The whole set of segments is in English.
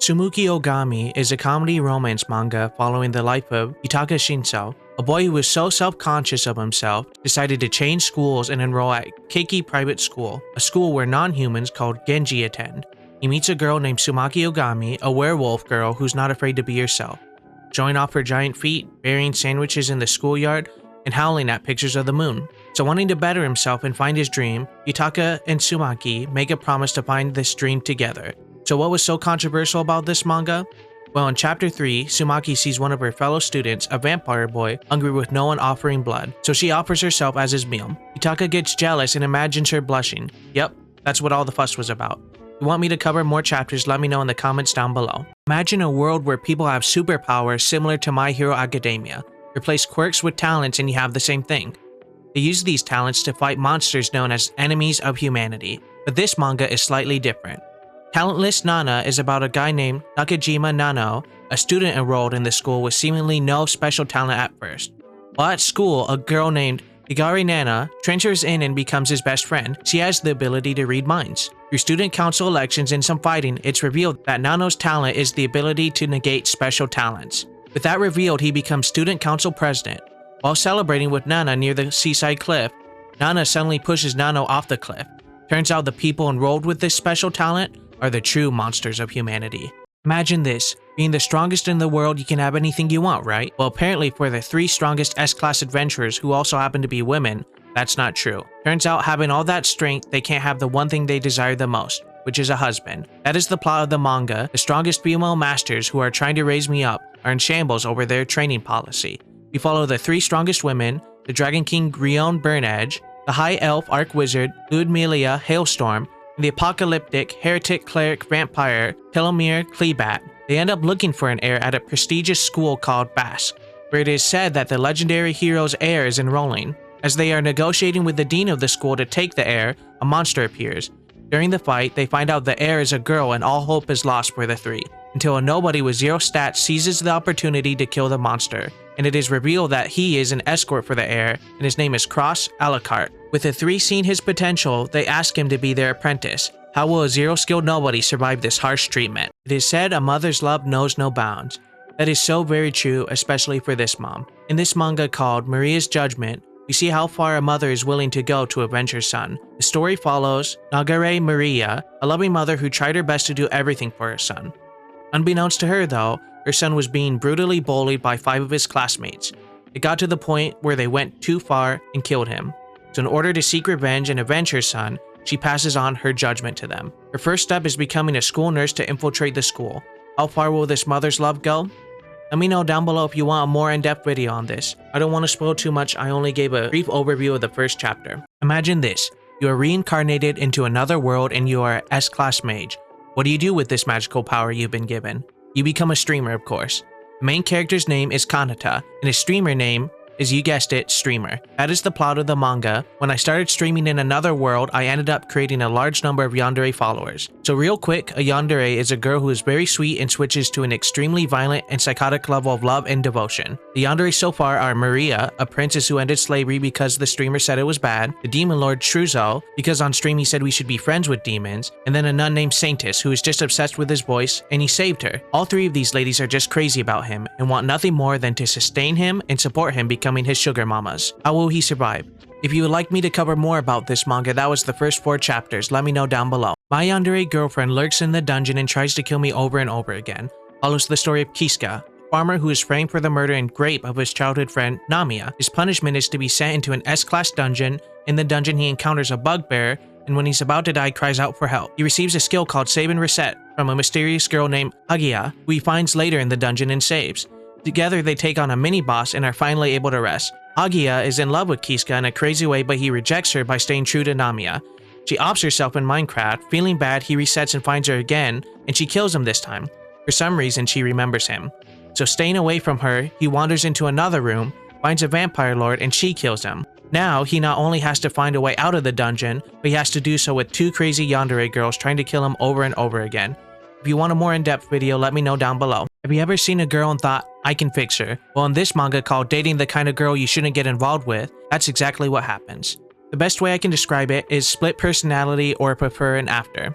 Tsumiki Ogami is a comedy romance manga following the life of Itaka Shinso, a boy who was so self-conscious of himself, decided to change schools and enroll at Keiki Private School, a school where non-humans called Genji attend. He meets a girl named Tsumaki Ogami, a werewolf girl who's not afraid to be herself, showing off her giant feet, burying sandwiches in the schoolyard, and howling at pictures of the moon. So wanting to better himself and find his dream, Itaka and Tsumaki make a promise to find this dream together. So what was so controversial about this manga? Well, in chapter 3, Tsumaki sees one of her fellow students, a vampire boy, hungry with no one offering blood, so she offers herself as his meal. Itaka gets jealous and imagines her blushing. Yep, that's what all the fuss was about. If you want me to cover more chapters, let me know in the comments down below. Imagine a world where people have superpowers similar to My Hero Academia. Replace quirks with talents and you have the same thing. They use these talents to fight monsters known as enemies of humanity, but this manga is slightly different. Talentless Nana is about a guy named Nakajima Nano, a student enrolled in the school with seemingly no special talent at first. While at school, a girl named Higari Nana transfers in and becomes his best friend. She has the ability to read minds. Through student council elections and some fighting, it's revealed that Nano's talent is the ability to negate special talents. With that revealed, he becomes student council president. While celebrating with Nana near the seaside cliff, Nana suddenly pushes Nano off the cliff. Turns out the people enrolled with this special talent are the true monsters of humanity. Imagine this, being the strongest in the world, you can have anything you want, right? Well, apparently for the 3 strongest S-class adventurers who also happen to be women, that's not true. Turns out having all that strength, they can't have the one thing they desire the most, which is a husband. That is the plot of the manga. The strongest female masters who are trying to raise me up are in shambles over their training policy. We follow the 3 strongest women, the Dragon King Grion Burnedge, the High Elf Arc Wizard Ludmilla Hailstorm, and the apocalyptic heretic cleric vampire Telomir Klebat. They end up looking for an heir at a prestigious school called Basque, where it is said that the legendary hero's heir is enrolling. As they are negotiating with the dean of the school to take the heir, a monster appears. During the fight, they find out the heir is a girl and all hope is lost for the 3, until a nobody with 0 stats seizes the opportunity to kill the monster, and it is revealed that he is an escort for the heir, and his name is Cross Alucard. With the 3 seeing his potential, they ask him to be their apprentice. How will a 0-skilled nobody survive this harsh treatment? It is said a mother's love knows no bounds. That is so very true, especially for this mom. In this manga called Maria's Judgement, we see how far a mother is willing to go to avenge her son. The story follows Nagare Maria, a loving mother who tried her best to do everything for her son. Unbeknownst to her though, her son was being brutally bullied by 5 of his classmates. It got to the point where they went too far and killed him. So in order to seek revenge and avenge her son, she passes on her judgment to them. Her first step is becoming a school nurse to infiltrate the school. How far will this mother's love go? Let me know down below if you want a more in-depth video on this. I don't want to spoil too much, I only gave a brief overview of the first chapter. Imagine this, you are reincarnated into another world and you are an S-class mage. What do you do with this magical power you've been given? You become a streamer, of course. The main character's name is Kanata, and his streamer name is, you guessed it, Streamer. That is the plot of the manga. When I started streaming in another world, I ended up creating a large number of yandere followers. So real quick, a yandere is a girl who is very sweet and switches to an extremely violent and psychotic level of love and devotion. The yandere so far are Maria, a princess who ended slavery because the streamer said it was bad, the demon lord Truzo, because on stream he said we should be friends with demons, and then a nun named Saintis, who is just obsessed with his voice, and he saved her. All 3 of these ladies are just crazy about him, and want nothing more than to sustain him and support him becoming his sugar mamas. How will he survive? If you would like me to cover more about this manga, that was the first 4 chapters, let me know down below. My yandere girlfriend lurks in the dungeon and tries to kill me over and over again. Follows the story of Kiska, a farmer who is framed for the murder and rape of his childhood friend Namiya. His punishment is to be sent into an S-class dungeon. In the dungeon he encounters a bugbear, and when he's about to die cries out for help. He receives a skill called Save and Reset from a mysterious girl named Agia, who he finds later in the dungeon and saves. Together they take on a mini-boss and are finally able to rest. Agia is in love with Kiska in a crazy way, but he rejects her by staying true to Namiya. She offs herself in Minecraft. Feeling bad, he resets and finds her again, and she kills him this time. For some reason, she remembers him. So staying away from her, he wanders into another room, finds a vampire lord, and she kills him. Now, he not only has to find a way out of the dungeon, but he has to do so with 2 crazy yandere girls trying to kill him over and over again. If you want a more in-depth video, let me know down below. Have you ever seen a girl and thought, I can fix her? Well, in this manga called Dating the Kind of Girl You Shouldn't Get Involved With, that's exactly what happens. The best way I can describe it is split personality or prefer and after.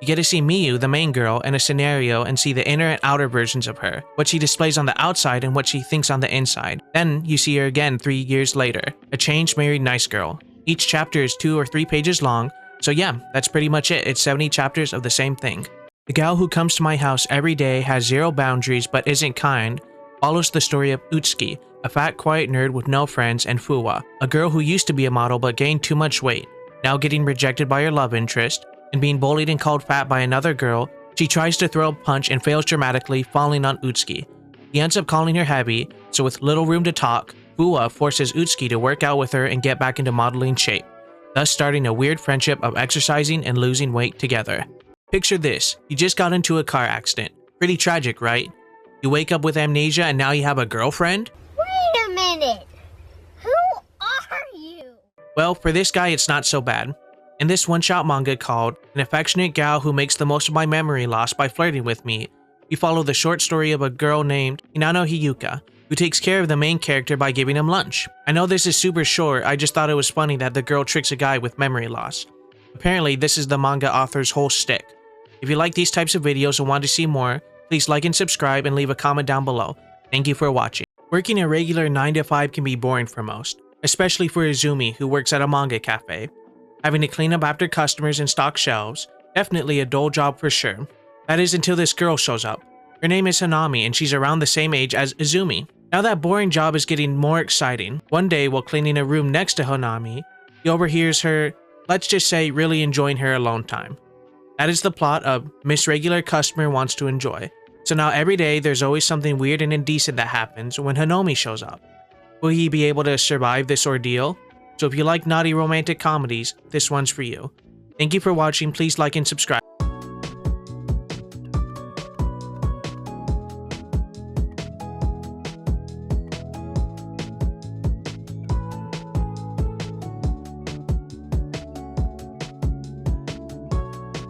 You get to see Miyu, the main girl, in a scenario and see the inner and outer versions of her, what she displays on the outside and what she thinks on the inside. Then you see her again 3 years later, a changed married nice girl. Each chapter is 2 or 3 pages long, so yeah, that's pretty much it. It's 70 chapters of the same thing. The gal who comes to my house every day, has zero boundaries but isn't kind, follows the story of Utsuki, a fat quiet nerd with no friends, and Fuwa, a girl who used to be a model but gained too much weight. Now getting rejected by her love interest, and being bullied and called fat by another girl, she tries to throw a punch and fails dramatically, falling on Utsuki. He ends up calling her heavy, so with little room to talk, Fuwa forces Utsuki to work out with her and get back into modeling shape, thus starting a weird friendship of exercising and losing weight together. Picture this, you just got into a car accident. Pretty tragic, right? You wake up with amnesia and now you have a girlfriend? Wait a minute! Who are you? Well, for this guy it's not so bad. In this one-shot manga called An Affectionate Gal Who Makes the Most of My Memory Loss by Flirting with Me, we follow the short story of a girl named Hinano Hiyuka, who takes care of the main character by giving him lunch. I know this is super short, I just thought it was funny that the girl tricks a guy with memory loss. Apparently, this is the manga author's whole shtick. If you like these types of videos and want to see more, please like and subscribe and leave a comment down below. Thank you for watching. Working a regular 9 to 5 can be boring for most, especially for Izumi who works at a manga cafe. Having to clean up after customers and stock shelves, definitely a dull job for sure. That is until this girl shows up. Her name is Hanami and she's around the same age as Izumi. Now that boring job is getting more exciting. One day while cleaning a room next to Hanami, he overhears her, let's just say, really enjoying her alone time. That is the plot of Miss Regular Customer Wants to Enjoy. So now every day there's always something weird and indecent that happens when Hanami shows up. Will he be able to survive this ordeal? So if you like naughty romantic comedies, this one's for you. Thank you for watching, please like and subscribe.